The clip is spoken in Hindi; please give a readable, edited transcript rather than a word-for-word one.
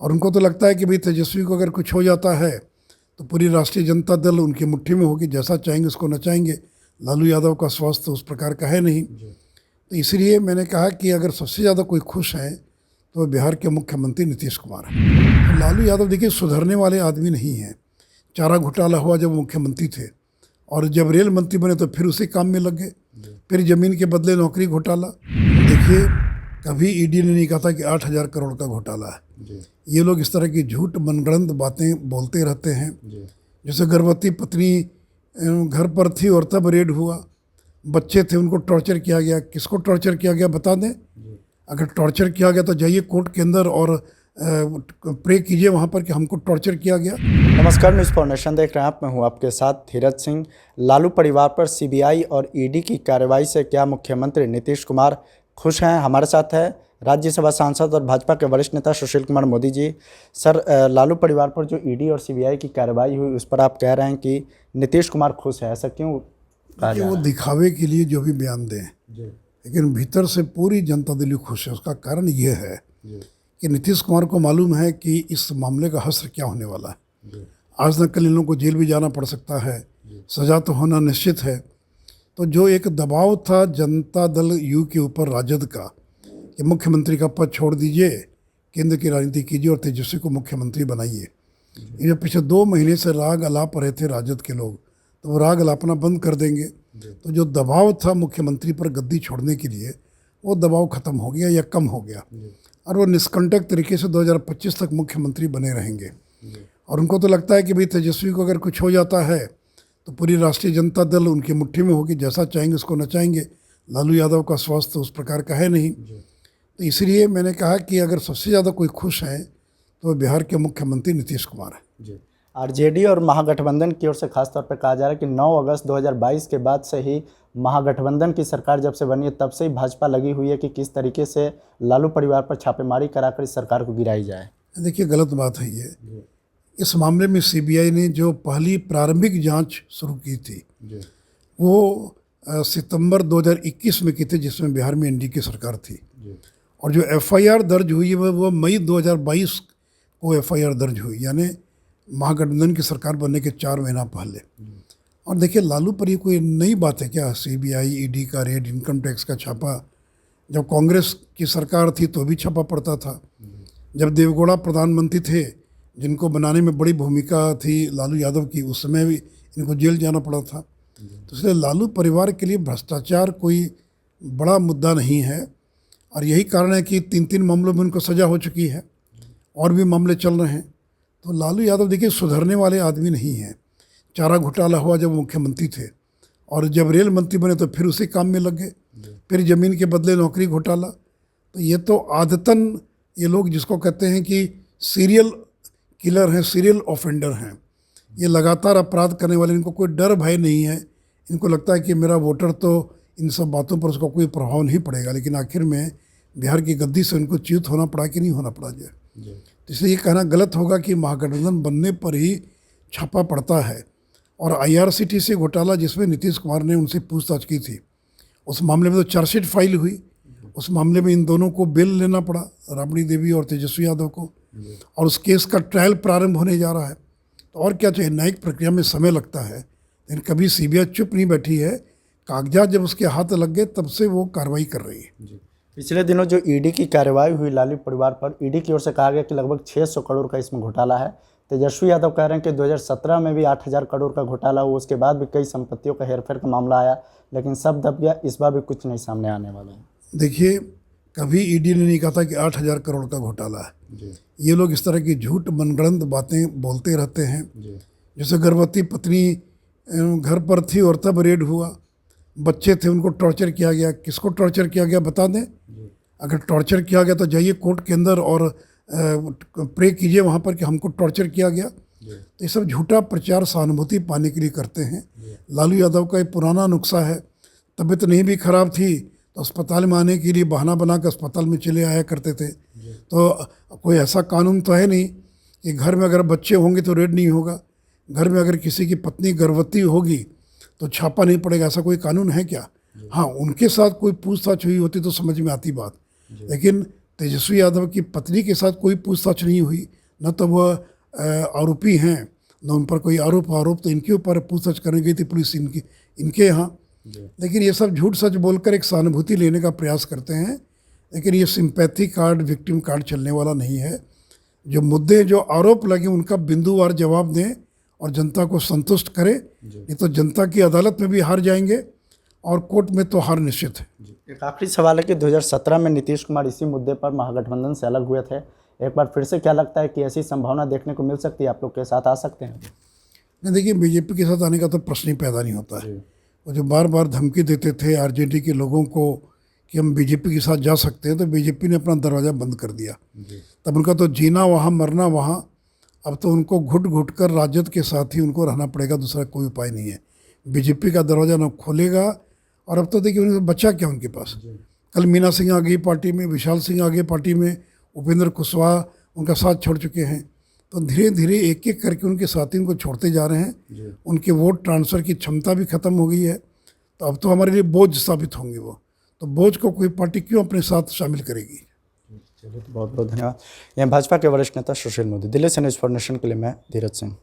और उनको तो लगता है कि भाई तेजस्वी को अगर कुछ हो जाता है तो पूरी राष्ट्रीय जनता दल उनकी मुट्ठी में होगी, जैसा चाहेंगे उसको नचाएंगे। लालू यादव का स्वास्थ्य उस प्रकार का है नहीं, तो इसलिए मैंने कहा कि अगर सबसे ज़्यादा कोई खुश है तो बिहार के मुख्यमंत्री नीतीश कुमार हैं। तो लालू यादव देखिए सुधरने वाले आदमी नहीं हैं। चारा घोटाला हुआ जब मुख्यमंत्री थे, और जब रेल मंत्री बने तो फिर उसी काम में लग गए। फिर ज़मीन के बदले नौकरी घोटाला। देखिए कभी ईडी ने नहीं कहा था कि 8,000 करोड़ का घोटाला है। ये लोग इस तरह की झूठ मनगढ़ंत बातें बोलते रहते हैं। जैसे गर्भवती पत्नी घर पर थी और तब रेड हुआ, बच्चे थे उनको टॉर्चर किया गया। किसको टॉर्चर किया गया बता दें? अगर टॉर्चर किया गया तो जाइए कोर्ट के अंदर और प्रे कीजिए वहाँ पर कि हमको टॉर्चर किया गया। नमस्कार, न्यूज़ फॉर देख रहे हैं आप। मैं हूँ आपके साथ धीरज सिंह। लालू परिवार पर सीबीआई और ईडी की कार्रवाई से क्या मुख्यमंत्री नीतीश कुमार खुश हैं? हमारे साथ है राज्यसभा सांसद और भाजपा के वरिष्ठ नेता सुशील कुमार मोदी जी। सर, लालू परिवार पर जो ईडी और सीबीआई की कार्रवाई हुई उस पर आप कह रहे हैं कि नीतीश कुमार खुश है, ऐसा क्यों कहा जा रहा है? वो दिखावे के लिए जो भी बयान दें, लेकिन भीतर से पूरी जनता दिली खुश है। उसका कारण ये है कि नीतीश कुमार को मालूम है कि इस मामले का हश्र क्या होने वाला है। आज न कल इन लोगों को जेल भी जाना पड़ सकता है, सज़ा तो होना निश्चित है। तो जो एक दबाव था जनता दल यू के ऊपर राजद का कि मुख्यमंत्री का पद छोड़ दीजिए, केंद्र की राजनीति कीजिए और तेजस्वी को मुख्यमंत्री बनाइए, ये पिछले 2 महीने से राग अलाप रहे थे राजद के लोग, तो वो राग अलापना बंद कर देंगे। तो जो दबाव था मुख्यमंत्री पर गद्दी छोड़ने के लिए, वो दबाव ख़त्म हो गया या कम हो गया, और वो निष्कंटक तरीके से 2025 तक मुख्यमंत्री बने रहेंगे। और उनको तो लगता है कि भाई तेजस्वी को अगर कुछ हो जाता है तो पूरी राष्ट्रीय जनता दल उनकी मुट्ठी में होगी, जैसा चाहेंगे उसको नचाएंगे। लालू यादव का स्वास्थ्य उस प्रकार का है नहीं, तो इसलिए मैंने कहा कि अगर सबसे ज़्यादा कोई खुश है तो बिहार के मुख्यमंत्री नीतीश कुमार हैं। आरजेडी और महागठबंधन की ओर से खासतौर पर कहा जा रहा है कि 9 अगस्त 2022 के बाद से ही महागठबंधन की सरकार जब से बनी है तब से ही भाजपा लगी हुई है कि किस तरीके से लालू परिवार पर छापेमारी कराकर इस सरकार को गिराई जाए। देखिए गलत बात है ये। इस मामले में सीबीआई ने जो पहली प्रारंभिक जांच शुरू की थी वो सितंबर 2021 में की थी, जिसमें बिहार में एनडीए की सरकार थी। और जो एफआईआर दर्ज हुई है वो मई 2022 को एफआईआर दर्ज हुई, यानी महागठबंधन की सरकार बनने के 4 महीना पहले। और देखिए लालू पर ये कोई नई बात है क्या? सीबीआई ईडी का रेड, इनकम टैक्स का छापा, जब कांग्रेस की सरकार थी तो भी छापा पड़ता था। जब देवगौड़ा प्रधानमंत्री थे, जिनको बनाने में बड़ी भूमिका थी लालू यादव की, उस समय भी इनको जेल जाना पड़ा था। तो इसलिए लालू परिवार के लिए भ्रष्टाचार कोई बड़ा मुद्दा नहीं है, और यही कारण है कि 3 मामलों में उनको सज़ा हो चुकी है और भी मामले चल रहे हैं। तो लालू यादव देखिए सुधरने वाले आदमी नहीं हैं। चारा घोटाला हुआ जब मुख्यमंत्री थे, और जब रेल मंत्री बने तो फिर उसी काम में लग गए। फिर ज़मीन के बदले नौकरी घोटाला। तो ये तो आदतन ये लोग जिसको कहते हैं कि सीरियल किलर हैं, सीरियल ऑफेंडर हैं, ये लगातार अपराध करने वाले, इनको कोई डर भय नहीं है। इनको लगता है कि मेरा वोटर तो इन सब बातों पर उसका कोई प्रभाव नहीं पड़ेगा, लेकिन आखिर में बिहार की गद्दी से उनको च्युत होना पड़ा कि नहीं होना पड़ा जाए। तो इसलिए ये कहना गलत होगा कि महागठबंधन बनने पर ही छापा पड़ता है। और आईआरसीटीसी घोटाला जिसमें नीतीश कुमार ने उनसे पूछताछ की थी, उस मामले में तो चार्जशीट फाइल हुई। उस मामले में इन दोनों को बेल लेना पड़ा, राबड़ी देवी और तेजस्वी यादव को, और उस केस का ट्रायल प्रारंभ होने जा रहा है। तो और क्या चाहिए? न्यायिक प्रक्रिया में समय लगता है, लेकिन कभी सीबीआई चुप नहीं बैठी है। कागजात जब उसके हाथ लग गए तब से वो कार्रवाई कर रही है। पिछले दिनों जो ईडी की कार्रवाई हुई लालू परिवार पर, ईडी की ओर से कहा गया कि लगभग 600 करोड़ का इसमें घोटाला है। तेजस्वी यादव कह रहे हैं कि 2017 में भी 8,000 करोड़ का घोटाला हुआ, उसके बाद भी कई संपत्तियों का हेरफेर का मामला आया, लेकिन सब दब गया। इस बार भी कुछ नहीं सामने आने वाला है। देखिए कभी ईडी ने नहीं कहा था कि 8,000 करोड़ का घोटाला है। ये लोग इस तरह की झूठ मनगढ़ंत बातें बोलते रहते हैं। जैसे गर्भवती पत्नी घर पर थी और तब रेड हुआ, बच्चे थे उनको टॉर्चर किया गया। किसको टॉर्चर किया गया बता दें? अगर टॉर्चर किया गया तो जाइए कोर्ट के अंदर और प्रे कीजिए वहाँ पर कि हमको टॉर्चर किया गया। तो ये सब झूठा प्रचार सहानुभूति पाने के लिए करते हैं। लालू यादव का एक पुराना नुस्खा है, तबीयत नहीं भी खराब थी तो अस्पताल में आने के लिए बहाना बना कर अस्पताल में चले आया करते थे। तो कोई ऐसा कानून तो है नहीं कि घर में अगर बच्चे होंगे तो रेड नहीं होगा, घर में अगर किसी की पत्नी गर्भवती होगी तो छापा नहीं पड़ेगा, ऐसा कोई कानून है क्या? हाँ, उनके साथ कोई पूछताछ हुई होती तो समझ में आती बात, लेकिन तेजस्वी यादव की पत्नी के साथ कोई पूछताछ नहीं हुई, न तो वह आरोपी हैं, न उन पर कोई आरोप तो इनके ऊपर पूछताछ करने गई थी पुलिस इनके यहाँ। लेकिन ये सब झूठ सच बोलकर एक सहानुभूति लेने का प्रयास करते हैं, लेकिन ये सिंपैथी कार्ड, विक्टिम कार्ड चलने वाला नहीं है। जो मुद्दे, जो आरोप लगे उनका बिंदुवार जवाब दें और जनता को संतुष्ट करें, नहीं तो जनता की अदालत में भी हार जाएंगे और कोर्ट में तो हार निश्चित है। एक आखिरी सवाल है कि 2017 में नीतीश कुमार इसी मुद्दे पर महागठबंधन से अलग हुए थे, एक बार फिर से क्या लगता है कि ऐसी संभावना देखने को मिल सकती है, आप लोग के साथ आ सकते हैं? नहीं, देखिए, बीजेपी के साथ आने का तो प्रश्न ही पैदा नहीं होता है। वो जो बार बार धमकी देते थे आरजेडी के लोगों को कि हम बीजेपी के साथ जा सकते हैं, तो बीजेपी ने अपना दरवाज़ा बंद कर दिया। तब उनका तो जीना वहाँ, मरना वहाँ। अब तो उनको घुट घुट कर राजद के साथ ही उनको रहना पड़ेगा, दूसरा कोई उपाय नहीं है। बीजेपी का दरवाज़ा न खोलेगा। और अब तो देखिए उन्हें बचा क्या उनके पास। कल मीना सिंह आ गई पार्टी में, विशाल सिंह आ गए पार्टी में, उपेंद्र कुशवाहा उनका साथ छोड़ चुके हैं। तो धीरे धीरे एक एक करके उनके साथी उनको छोड़ते जा रहे हैं। उनके वोट ट्रांसफ़र की क्षमता भी खत्म हो गई है। तो अब तो हमारे लिए बोझ साबित होंगे वो। तो बोझ को कोई पार्टी क्यों अपने साथ शामिल करेगी। चलिए, तो बहुत बहुत धन्यवाद। यह भाजपा के वरिष्ठ नेता सुशील मोदी। दिल्ली से न्यूज़ फॉर नेशन के लिए मैं धीरज सिंह।